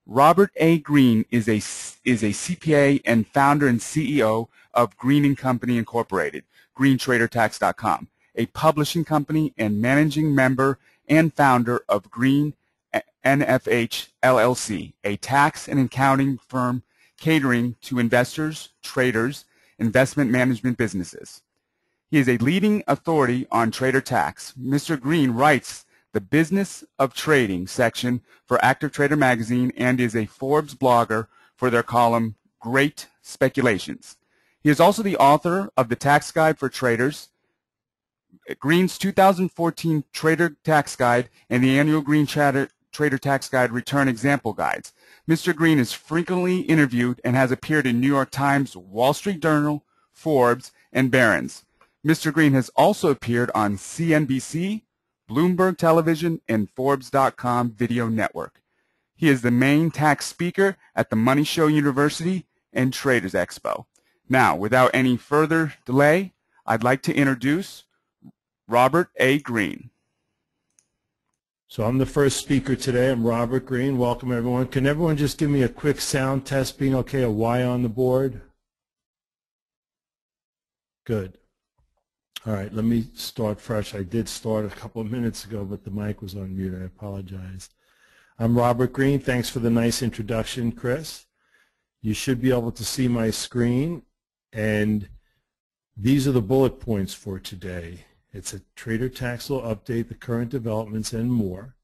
Robert A. Green is a CPA and founder and CEO of Green & Company Incorporated, greentradertax.com, a publishing company and managing member and founder of Green NFH LLC, a tax and accounting firm catering to investors, traders, investment management businesses. He is a leading authority on trader tax. Mr. Green writes the Business of Trading section for Active Trader magazine and is a Forbes blogger for their column Great Speculations. He is also the author of the Tax Guide for Traders, Green's 2014 Trader Tax Guide, and the annual Green Trader Tax Guide Return Example Guides. Mr. Green is frequently interviewed and has appeared in New York Times, Wall Street Journal, Forbes, and Barron's. Mr. Green has also appeared on CNBC, Bloomberg Television, and Forbes.com Video Network. He is the main tax speaker at the Money Show University and Traders Expo. Now, without any further delay, I'd like to introduce Robert A. Green. So I'm the first speaker today. I'm Robert Green. Welcome, everyone. Can everyone just give me a quick sound test, being okay, a Y on the board? Good. All right, let me start fresh. I did start a couple of minutes ago, but the mic was on mute. I apologize. I'm Robert Green. Thanks for the nice introduction, Chris. You should be able to see my screen, and these are the bullet points for today. It's a trader tax law update, the current developments, and more.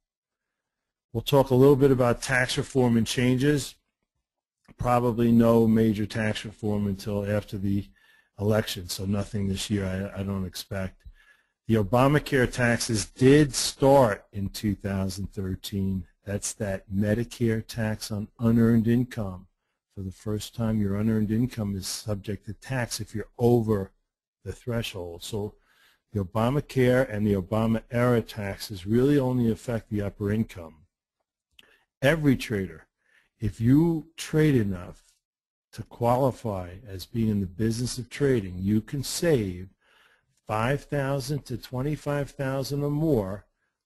We'll talk a little bit about tax reform and changes. Probably no major tax reform until after the election, so nothing this year I don't expect. The Obamacare taxes did start in 2013. That's that Medicare tax on unearned income. For the first time, your unearned income is subject to tax if you're over the threshold. So the Obamacare and the Obama-era taxes really only affect the upper income. Every trader, if you trade enough to qualify as being in the business of trading, you can save $5,000 to $25,000 or more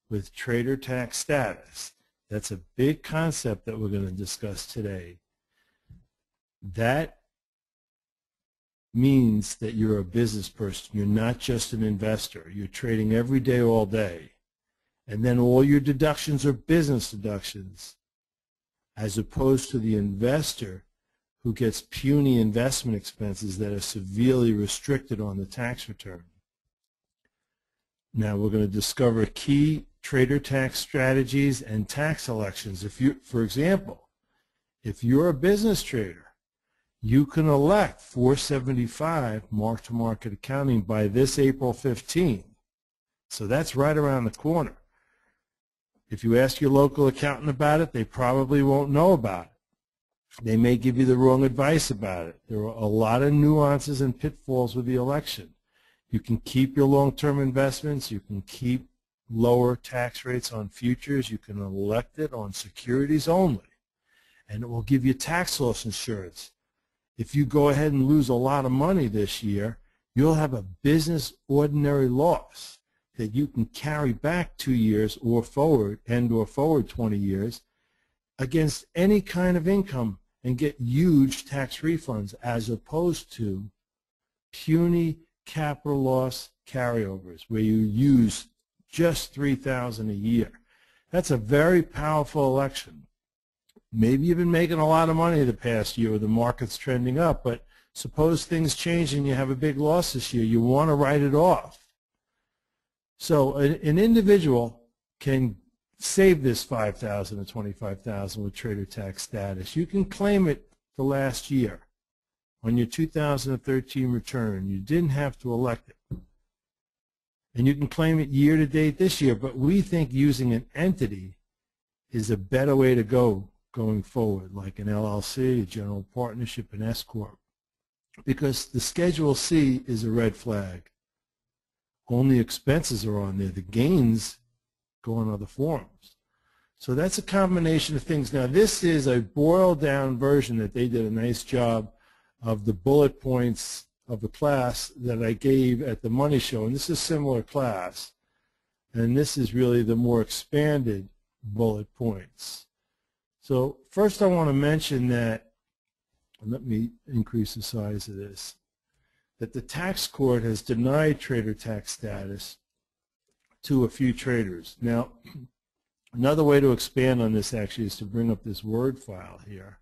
with trader tax status. That's a big concept that we're going to discuss today. That means that you're a business person. You're not just an investor. You're trading every day, all day. And then all your deductions are business deductions, as opposed to the investor who gets puny investment expenses that are severely restricted on the tax return. Now we're going to discover key trader tax strategies and tax elections. For example, if you're a business trader, you can elect 475 mark-to-market accounting by this April 15. So that's right around the corner. If you ask your local accountant about it, they probably won't know about it. They may give you the wrong advice about it. There are a lot of nuances and pitfalls with the election. You can keep your long-term investments. You can keep lower tax rates on futures. You can elect it on securities only. And it will give you tax loss insurance. If you go ahead and lose a lot of money this year, you'll have a business ordinary loss that you can carry back 2 years or forward 20 years against any kind of income and get huge tax refunds, as opposed to puny capital loss carryovers where you use just $3,000 a year. That's a very powerful election. Maybe you've been making a lot of money the past year, the market's trending up, but suppose things change and you have a big loss this year. You want to write it off. So an individual can save this $5,000 to $25,000 with trader tax status. You can claim it the last year on your 2013 return. You didn't have to elect it. And you can claim it year to date this year, but we think using an entity is a better way to go going forward, like an LLC, a general partnership, an S-Corp, because the Schedule C is a red flag. Only expenses are on there. The gains go on other forms. So that's a combination of things. Now, this is a boiled-down version that they did a nice job of the bullet points of the class that I gave at the Money Show, and this is a similar class, and this is really the more expanded bullet points. So first I want to mention that, and let me increase the size of this, that the tax court has denied trader tax status to a few traders. Now, another way to expand on this actually is to bring up this Word file here.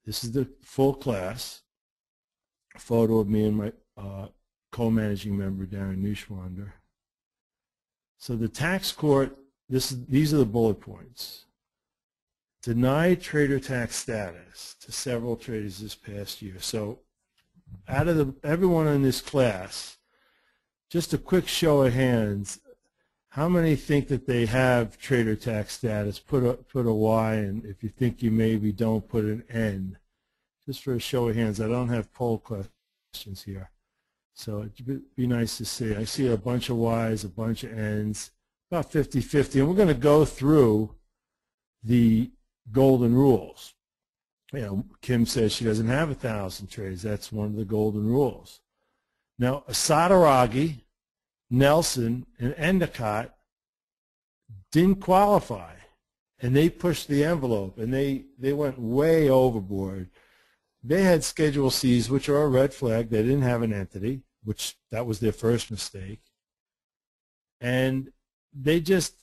This is the full class, a photo of me and my co-managing member, Darren Neuschwander. So the tax court, these are the bullet points. Denied trader tax status to several traders this past year. So out of everyone in this class, just a quick show of hands, how many think that they have trader tax status? Put a Y, and if you think you maybe don't, put an N. Just for a show of hands. I don't have poll questions here. So it'd be nice to see. I see a bunch of Ys, a bunch of Ns, about 50-50. And we're going to go through the golden rules. You know, Kim says she doesn't have 1,000 trades. That's one of the golden rules. Now, Sadaragi, Nelson, and Endicott didn't qualify, and they pushed the envelope, and they went way overboard. They had Schedule Cs, which are a red flag. They didn't have an entity, which that was their first mistake. And they just,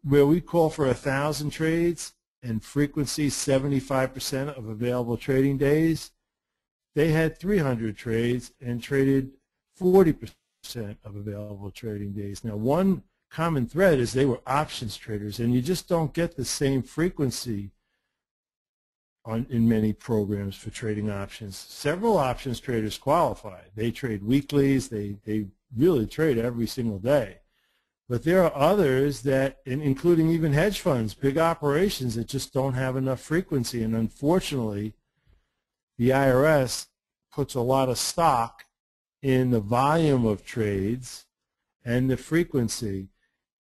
where we call for 1,000 trades and frequency 75% of available trading days, they had 300 trades and traded 40% of available trading days. Now, one common thread is they were options traders, and you just don't get the same frequency in many programs for trading options. Several options traders qualify. They trade weeklies. They really trade every single day. But there are others that, including even hedge funds, big operations that just don't have enough frequency. And unfortunately, the IRS puts a lot of stock in the volume of trades and the frequency.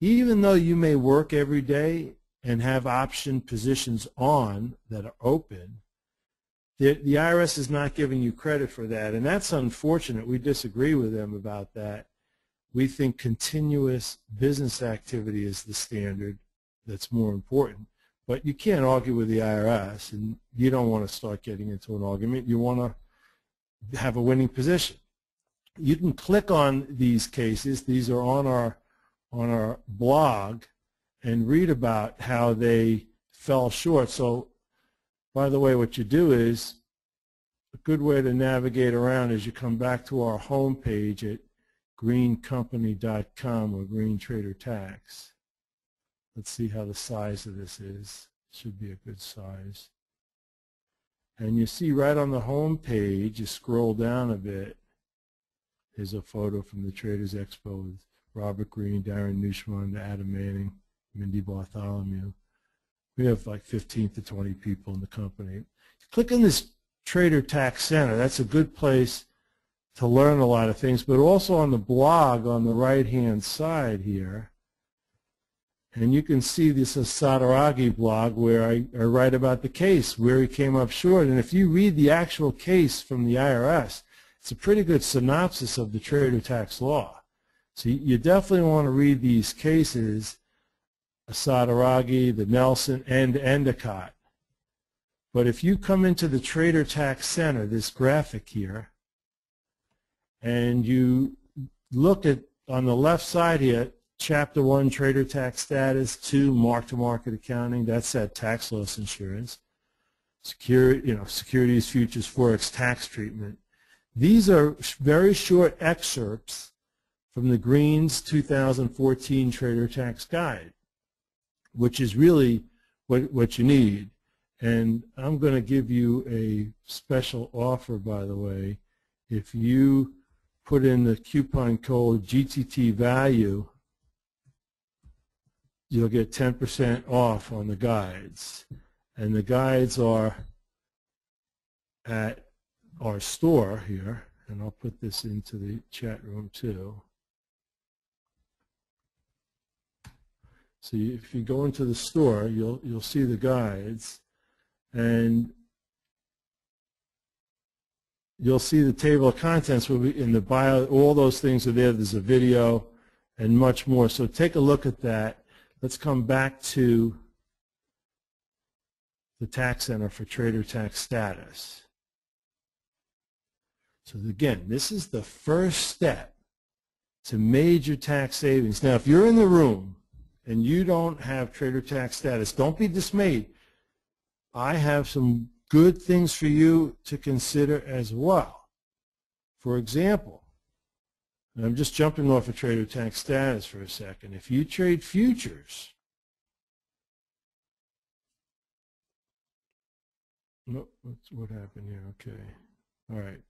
Even though you may work every day and have option positions on that are open, the IRS is not giving you credit for that, and that's unfortunate. We disagree with them about that. We think continuous business activity is the standard that's more important. But you can't argue with the IRS, and you don't want to start getting into an argument. You want to have a winning position. You can click on these cases. These are on our blog, and read about how they fell short. So, by the way, what you do is, a good way to navigate around is you come back to our home page at greencompany.com or Green Trader Tax. Let's see how the size of this is. Should be a good size. And you see right on the home page, you scroll down a bit, there's a photo from the Traders Expo with Robert Greene, Darren Neuschwander, Adam Manning, Mindy Bartholomew. We have like 15 to 20 people in the company. Click on this Trader Tax Center. That's a good place to learn a lot of things, but also on the blog on the right-hand side here. And you can see this Sadaragi blog where I write about the case, where he came up short. And if you read the actual case from the IRS, it's a pretty good synopsis of the trader tax law. So you definitely want to read these cases, Sadaragi, the Nelson, and Endicott. But if you come into the Trader Tax Center, this graphic here, and you look at, on the left side here, Chapter 1, Trader Tax Status, 2, Mark-to-Market Accounting, that's that tax loss insurance, securities, futures, forex, tax treatment. These are very short excerpts from the Green's 2014 Trader Tax Guide, which is really what you need. And I'm going to give you a special offer, by the way. If you put in the coupon code GTT value, you'll get 10% off on the guides. And the guides are at our store here, and I'll put this into the chat room too. So if you go into the store, you'll see the guides, and you'll see the table of contents will be in the bio. All those things are there. There's a video and much more. So take a look at that. Let's come back to the tax center for trader tax status. So again, this is the first step to major tax savings. Now, if you're in the room and you don't have trader tax status, don't be dismayed. I have some good things for you to consider as well. For example, and I'm just jumping off of trader tax status for a second. If you trade futures, what happened here? Okay. All right.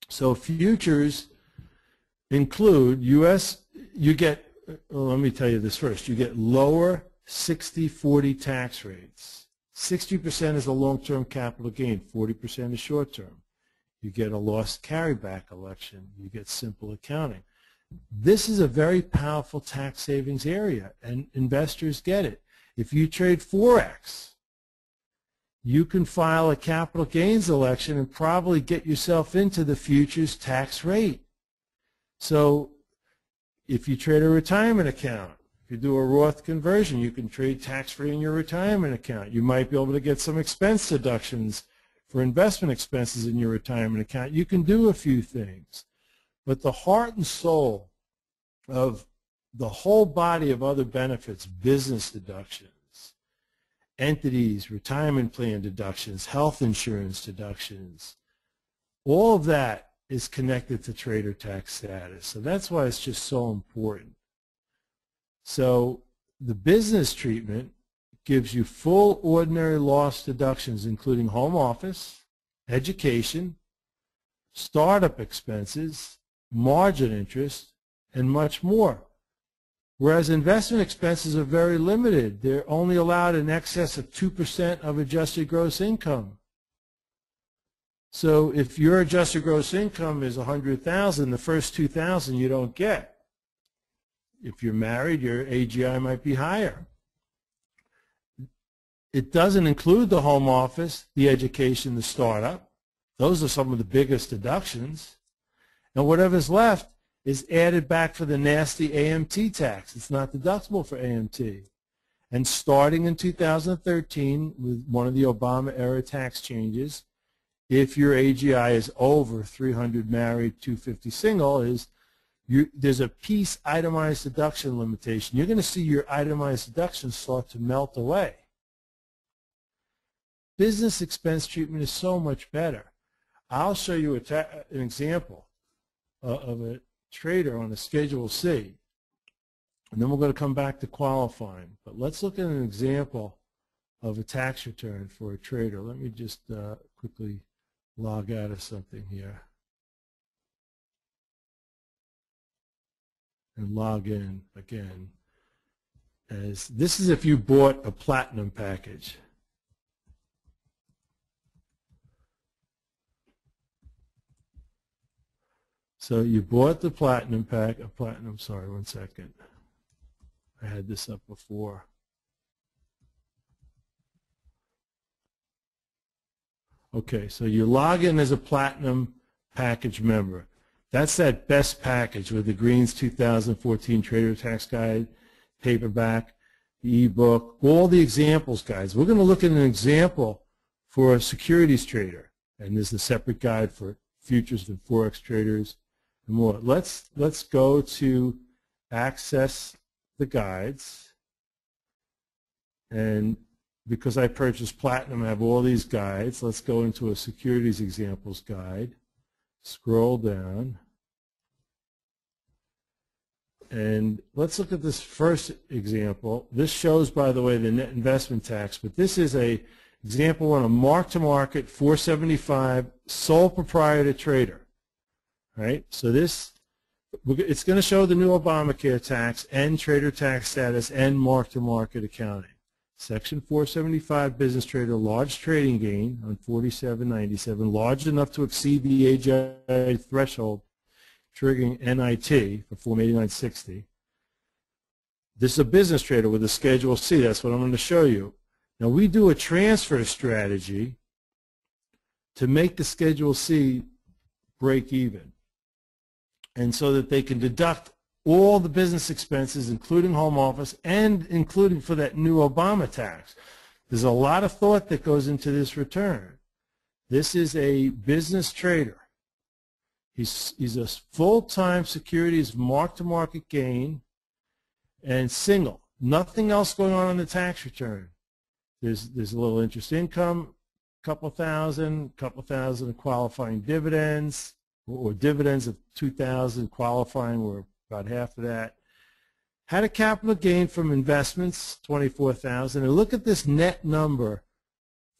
So futures include U.S., you get, well, let me tell you this first, you get lower 60-40 tax rates. 60% is a long-term capital gain, 40% is short-term. You get a lost carryback election. You get simple accounting. This is a very powerful tax savings area, and investors get it. If you trade Forex, you can file a capital gains election and probably get yourself into the futures tax rate. So if you trade a retirement account, if you do a Roth conversion, you can trade tax-free in your retirement account. You might be able to get some expense deductions for investment expenses in your retirement account. You can do a few things. But the heart and soul of the whole body of other benefits, business deductions, entities, retirement plan deductions, health insurance deductions, all of that is connected to trader tax status. So that's why it's just so important. So the business treatment gives you full ordinary loss deductions, including home office, education, startup expenses, margin interest, and much more. Whereas investment expenses are very limited. They're only allowed in excess of 2% of adjusted gross income. So if your adjusted gross income is $100,000, the first $2,000 you don't get. If you're married, your AGI might be higher. It doesn't include the home office, the education, the startup. Those are some of the biggest deductions. And whatever's left is added back for the nasty AMT tax. It's not deductible for AMT. And starting in 2013 with one of the Obama-era tax changes, if your AGI is over 300 married, 250 single, there's a piece itemized deduction limitation. You're going to see your itemized deductions start to melt away. Business expense treatment is so much better. I'll show you an example of a trader on a Schedule C, and then we're going to come back to qualifying. But let's look at an example of a tax return for a trader. Let me just quickly log out of something here and log in again. As this is if you bought a platinum package. So you bought the platinum pack, sorry, one second. I had this up before. Okay, so you log in as a platinum package member. That's that best package with the Greens 2014 Trader Tax Guide, paperback, the ebook, all the examples guides. We're going to look at an example for a securities trader, and there's a separate guide for futures and Forex traders and more. Let's go to access the guides, and because I purchased Platinum, I have all these guides. Let's go into a securities examples guide. Scroll down. And let's look at this first example. This shows, by the way, the net investment tax, but this is a example on a mark-to-market 475 sole proprietor trader. Right? So this, it's going to show the new Obamacare tax and trader tax status and mark-to-market accounting. Section 475 business trader, large trading gain on 47.97, large enough to exceed the AGI threshold, triggering NIT for Form 8960. This is a business trader with a Schedule C. That's what I'm going to show you. Now we do a transfer strategy to make the Schedule C break even, and so that they can deduct all the business expenses, including home office and including for that new Obama tax. There's a lot of thought that goes into this return. This is a business trader. He's a full-time securities mark-to-market gain and single. Nothing else going on the tax return. There's a little interest income, couple thousand of qualifying dividends, or dividends of 2,000, qualifying were about half of that. Had a capital gain from investments, 24,000. And look at this net number.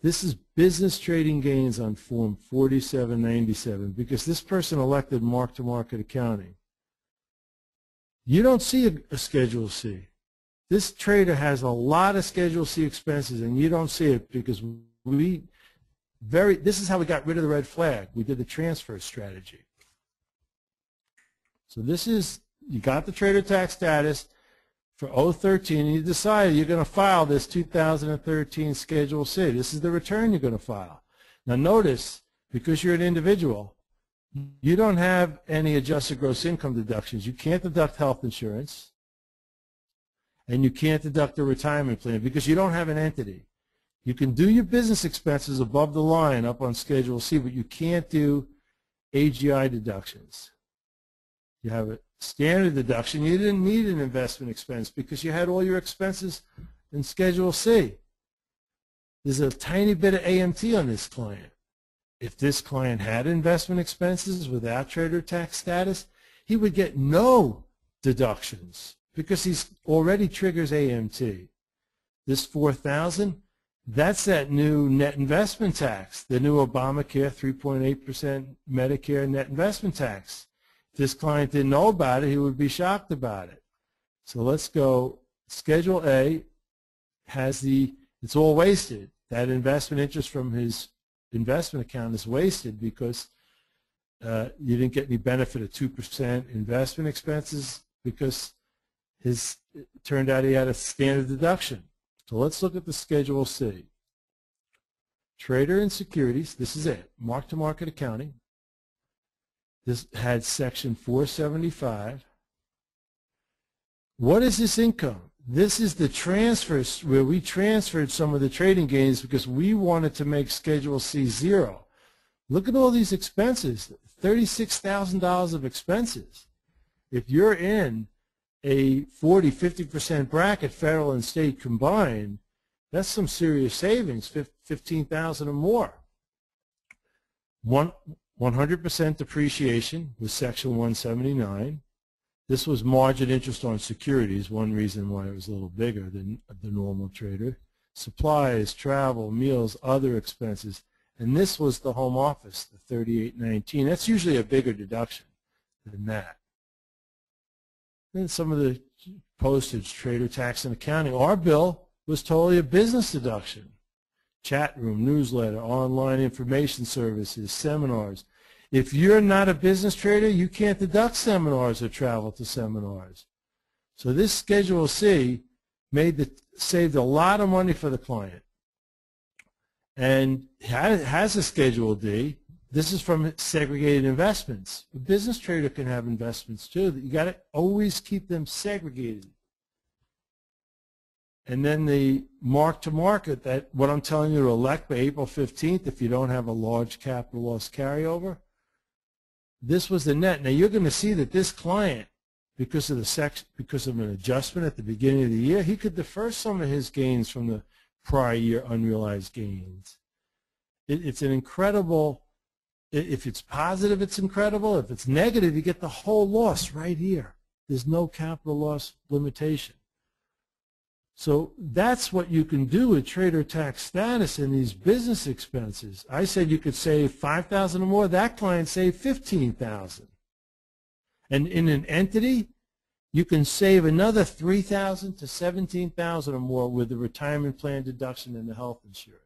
This is business trading gains on Form 4797 because this person elected mark-to-market accounting. You don't see a Schedule C. This trader has a lot of Schedule C expenses, and you don't see it because this is how we got rid of the red flag. We did the transfer strategy. So this is, you got the trader tax status for 013, and you decided you're going to file this 2013 Schedule C. This is the return you're going to file. Now notice, because you're an individual, you don't have any adjusted gross income deductions. You can't deduct health insurance, and you can't deduct a retirement plan because you don't have an entity. You can do your business expenses above the line up on Schedule C, but you can't do AGI deductions. You have a standard deduction. You didn't need an investment expense because you had all your expenses in Schedule C. There's a tiny bit of AMT on this client. If this client had investment expenses without trader tax status, he would get no deductions because he's already triggers AMT. This $4,000, that's that new net investment tax, the new Obamacare 3.8% Medicare net investment tax. If this client didn't know about it, he would be shocked about it. So let's go. Schedule A has it's all wasted. That investment interest from his investment account is wasted because you didn't get any benefit of 2% investment expenses because it turned out he had a standard deduction. So let's look at the Schedule C. Trader and securities, this is it, mark-to-market accounting. This had Section 475. What is this income? This is the transfers where we transferred some of the trading gains because we wanted to make Schedule C 0. Look at all these expenses, $36,000 of expenses. If you're in a 40-50% bracket, federal and state combined, that's some serious savings, $15,000 or more. 100% depreciation was Section 179. This was margin interest on securities, one reason why it was a little bigger than the normal trader. Supplies, travel, meals, other expenses. And this was the home office, the 3819. That's usually a bigger deduction than that. Then some of the postage, trader tax and accounting. Our bill was totally a business deduction. Chat room, newsletter, online information services, seminars. If you're not a business trader, you can't deduct seminars or travel to seminars. So this Schedule C saved a lot of money for the client. And has a Schedule D. This is from segregated investments. A business trader can have investments too. You got to always keep them segregated. And then the mark-to-market, that what I'm telling you to elect by April 15th if you don't have a large capital loss carryover, this was the net. Now you're going to see that this client, because of an adjustment at the beginning of the year, he could defer some of his gains from the prior year unrealized gains. It's an incredible, if it's positive, it's incredible. If it's negative, you get the whole loss right here. There's no capital loss limitation. So that's what you can do with trader tax status in these business expenses. I said you could save $5,000 or more. That client saved $15,000. And in an entity, you can save another $3,000 to $17,000 or more with the retirement plan deduction and the health insurance.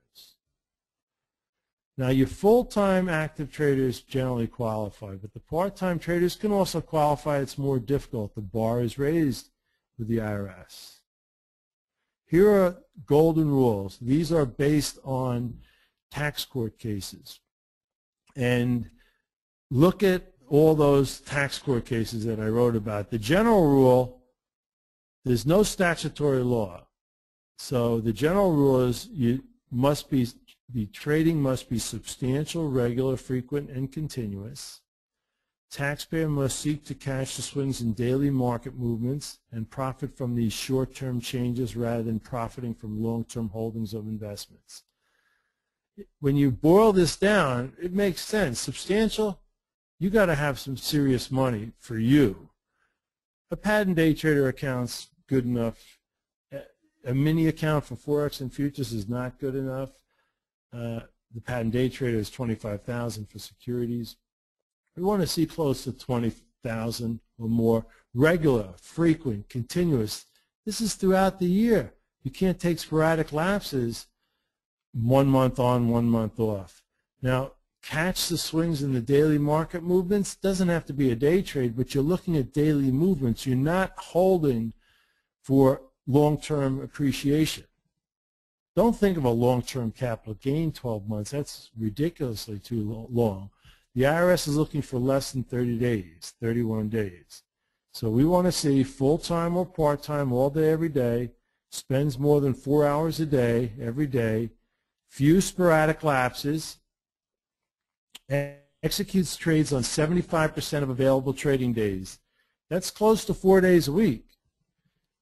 Now, your full-time active traders generally qualify, but the part-time traders can also qualify. It's more difficult. The bar is raised with the IRS. Here are golden rules. These are based on tax court cases. And look at all those tax court cases that I wrote about. The general rule, there's no statutory law So the general rule is the trading must be substantial, regular, frequent, and continuous. Taxpayer must seek to catch the swings in daily market movements and profit from these short-term changes rather than profiting from long-term holdings of investments. When you boil this down, it makes sense. Substantial, you got to have some serious money for you. A patent day trader account's good enough. A mini account for Forex and futures is not good enough. The patent day trader is $25,000 for securities. We want to see close to $20,000 or more. Regular, frequent, continuous. This is throughout the year. You can't take sporadic lapses, 1 month on, 1 month off. Now, catch the swings in the daily market movements. Doesn't have to be a day trade, but you're looking at daily movements. You're not holding for long-term appreciation. Don't think of a long-term capital gain 12 months. That's ridiculously too long. The IRS is looking for less than 30 days, 31 days. So we want to see full-time or part-time all day, every day, spends more than 4 hours a day, every day, few sporadic lapses, and executes trades on 75% of available trading days. That's close to 4 days a week.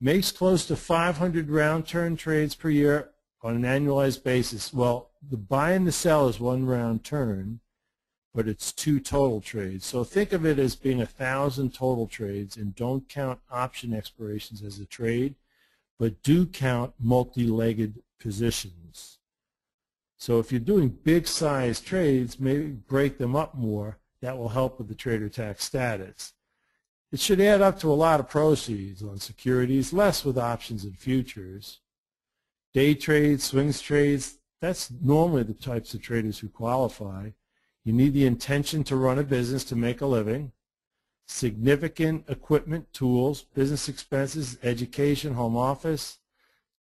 Makes close to 500 round-turn trades per year on an annualized basis. Well, the buy and the sell is 1 round turn, but it's 2 total trades. So think of it as being 1,000 total trades, and don't count option expirations as a trade, but do count multi-legged positions. So if you're doing big size trades, maybe break them up more. That will help with the trader tax status. It should add up to a lot of proceeds on securities, less with options and futures. Day trades, swings trades, that's normally the types of traders who qualify. You need the intention to run a business to make a living, significant equipment, tools, business expenses, education, home office.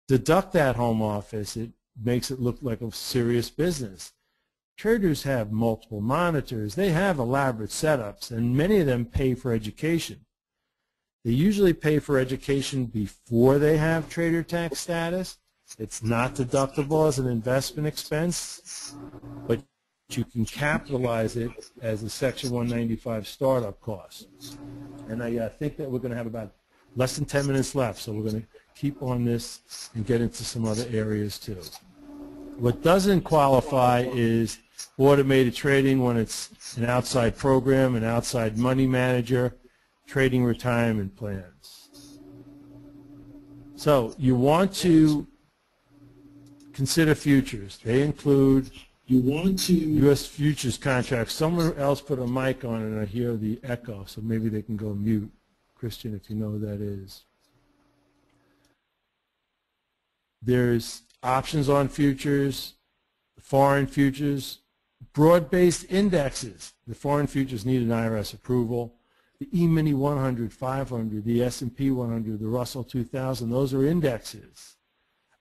Deduct that home office. It makes it look like a serious business. Traders have multiple monitors. They have elaborate setups, and many of them pay for education. They usually pay for education before they have trader tax status. It's not deductible as an investment expense, but you can capitalize it as a Section 195 startup cost. And I think that we're going to have about less than 10 minutes left, so we're going to keep on this and get into some other areas too. What doesn't qualify is automated trading when it's an outside program, an outside money manager, trading retirement plans. So you want to consider futures. They include U.S. futures contracts. Someone else put a mic on and I hear the echo, so maybe they can go mute. Christian, if you know who that is. There's options on futures, foreign futures, broad-based indexes. The foreign futures need an IRS approval. The E-mini 100, 500, the S&P 100, the Russell 2000, those are indexes.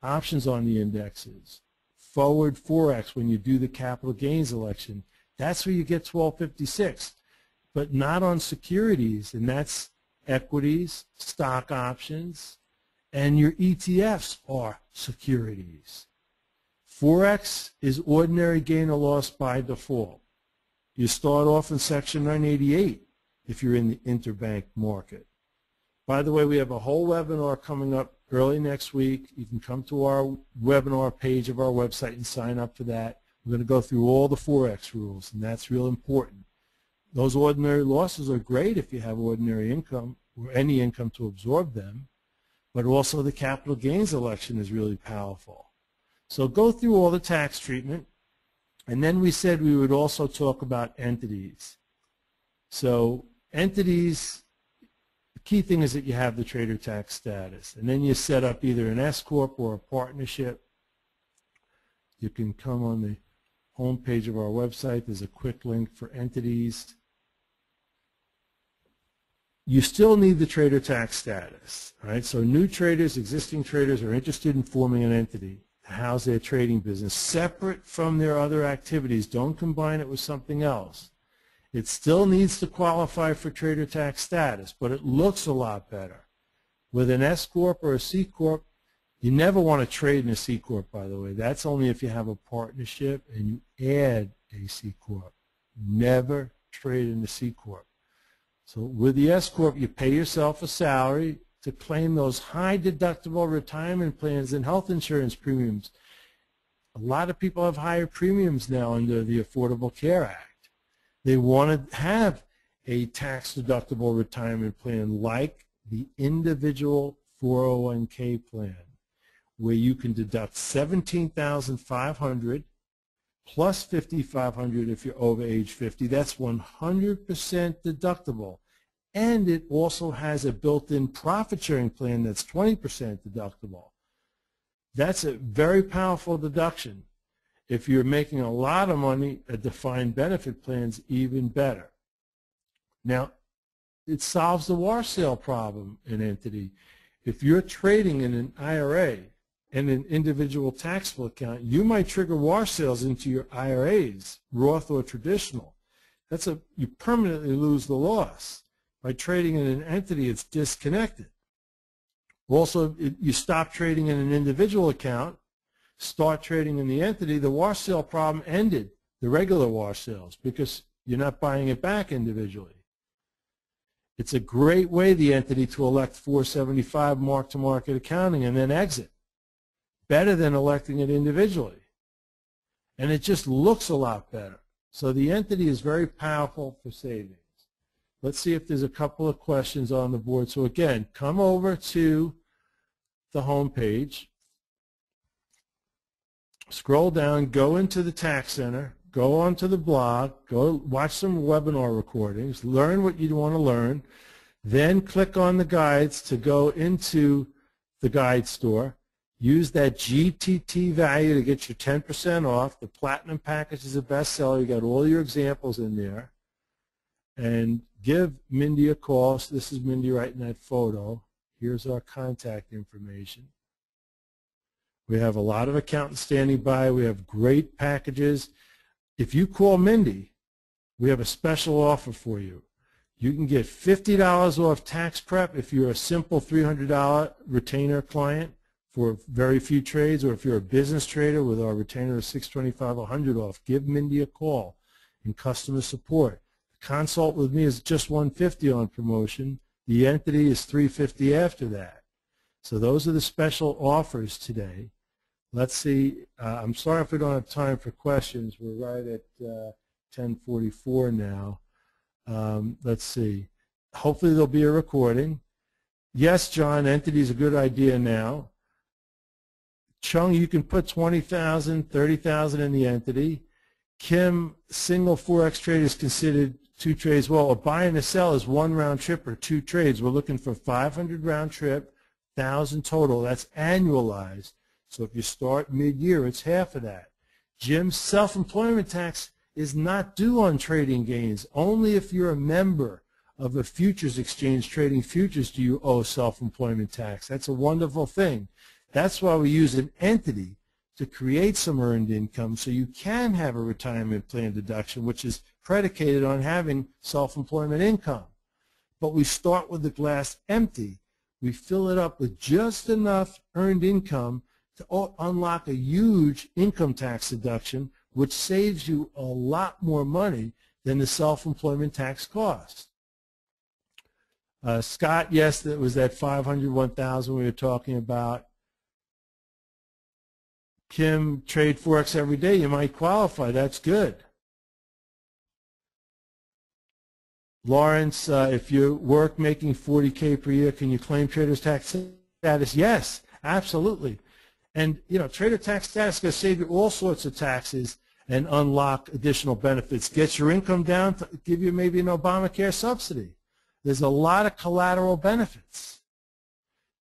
Options on the indexes. Forward Forex when you do the capital gains election. That's where you get 1256, but not on securities, and that's equities, stock options, and your ETFs are securities. Forex is ordinary gain or loss by default. You start off in Section 988 if you're in the interbank market. By the way, we have a whole webinar coming up early next week. You can come to our webinar page of our website and sign up for that. We're going to go through all the Forex rules, and that's real important. Those ordinary losses are great if you have ordinary income or any income to absorb them, but also the capital gains election is really powerful. So go through all the tax treatment, and then we said we would also talk about entities. So entities, the key thing is that you have the trader tax status, and then you set up either an S-corp or a partnership. You can come on the home page of our website. There's a quick link for entities. You still need the trader tax status, right? So new traders, existing traders are interested in forming an entity to house their trading business separate from their other activities. Don't combine it with something else. It still needs to qualify for trader tax status, but it looks a lot better. With an S-corp or a C-corp, You never want to trade in a C Corp, by the way. That's only if you have a partnership and you add a C Corp. Never trade in a C Corp. So with the S Corp, you pay yourself a salary to claim those high deductible retirement plans and health insurance premiums. A lot of people have higher premiums now under the Affordable Care Act. They want to have a tax-deductible retirement plan like the individual 401k plan, where you can deduct $17,500 plus $5,500 if you're over age 50. That's 100% deductible. And it also has a built-in profit-sharing plan that's 20% deductible. That's a very powerful deduction. If you're making a lot of money, a defined benefit plan's even better. Now, it solves the wash sale problem in entity. If you're trading in an IRA and an individual taxable account, you might trigger wash sales into your IRAs, Roth or traditional. You permanently lose the loss. By trading in an entity, it's disconnected. Also, you stop trading in an individual account, start trading in the entity, the wash sale problem ended, the regular wash sales, because you're not buying it back individually. It's a great way, the entity, to elect 475 mark-to-market accounting and then exit. Better than electing it individually. And it just looks a lot better. So the entity is very powerful for savings. Let's see if there's a couple of questions on the board. So again, come over to the home page, scroll down, go into the Tax Center, go onto the blog, go watch some webinar recordings, learn what you want to learn, then click on the guides to go into the guide store. Use that GTT value to get your 10% off. The Platinum package is a bestseller. You got all your examples in there. And give Mindy a call. So this is Mindy right in that photo. Here's our contact information. We have a lot of accountants standing by. We have great packages. If you call Mindy, we have a special offer for you. You can get $50 off tax prep if you're a simple $300 retainer client for very few trades, or if you're a business trader with our retainer of $625, $100 off. Give Mindy a call in customer support. Consult with me is just $150 on promotion. The entity is $350 after that. So those are the special offers today. Let's see. I'm sorry if we don't have time for questions. We're right at 10:44 now. Let's see. Hopefully there'll be a recording. Yes, John, entity is a good idea now. Chung, you can put 20,000, 30,000 in the entity. Kim, single Forex trade is considered 2 trades. Well, a buy and a sell is 1 round trip or 2 trades. We're looking for 500 round trip, 1,000 total. That's annualized. So if you start mid-year, it's half of that. Jim's self-employment tax is not due on trading gains. Only if you're a member of a futures exchange trading futures do you owe self-employment tax. That's a wonderful thing. That's why we use an entity to create some earned income so you can have a retirement plan deduction, which is predicated on having self-employment income. But we start with the glass empty. We fill it up with just enough earned income to unlock a huge income tax deduction, which saves you a lot more money than the self-employment tax cost. Scott, yes, that was that 500, 1,000 we were talking about. Kim, trade Forex every day, you might qualify. That's good. Lawrence, if you work making $40K per year, can you claim trader's tax status? Yes, absolutely. And, you know, trader tax status is going to save you all sorts of taxes and unlock additional benefits. Get your income down, to give you maybe an Obamacare subsidy. There's a lot of collateral benefits.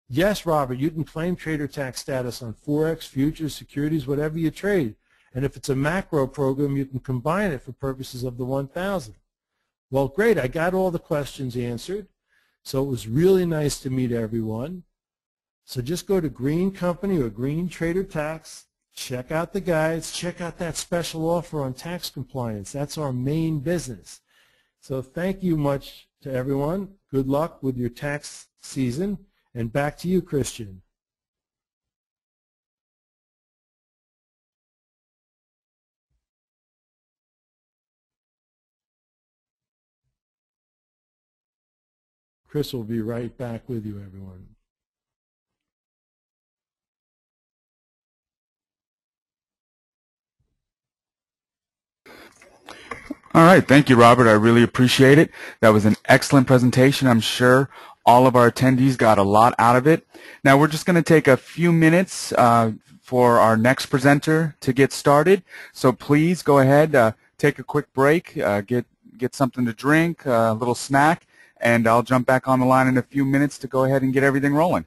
Yes, Robert, you can claim trader tax status on Forex, futures, securities, whatever you trade. And if it's a macro program, you can combine it for purposes of the 1,000. Well, great. I got all the questions answered. So it was really nice to meet everyone. So just go to Green Company or Green Trader Tax, check out the guides, check out that special offer on tax compliance. That's our main business. So thank you much to everyone. Good luck with your tax season. And back to you, Christian. Chris will be right back with you, everyone. All right, thank you, Robert. I really appreciate it. That was an excellent presentation. I'm sure all of our attendees got a lot out of it. Now we're just going to take a few minutes for our next presenter to get started. So please go ahead, take a quick break, get something to drink, a little snack, and I'll jump back on the line in a few minutes to go ahead and get everything rolling.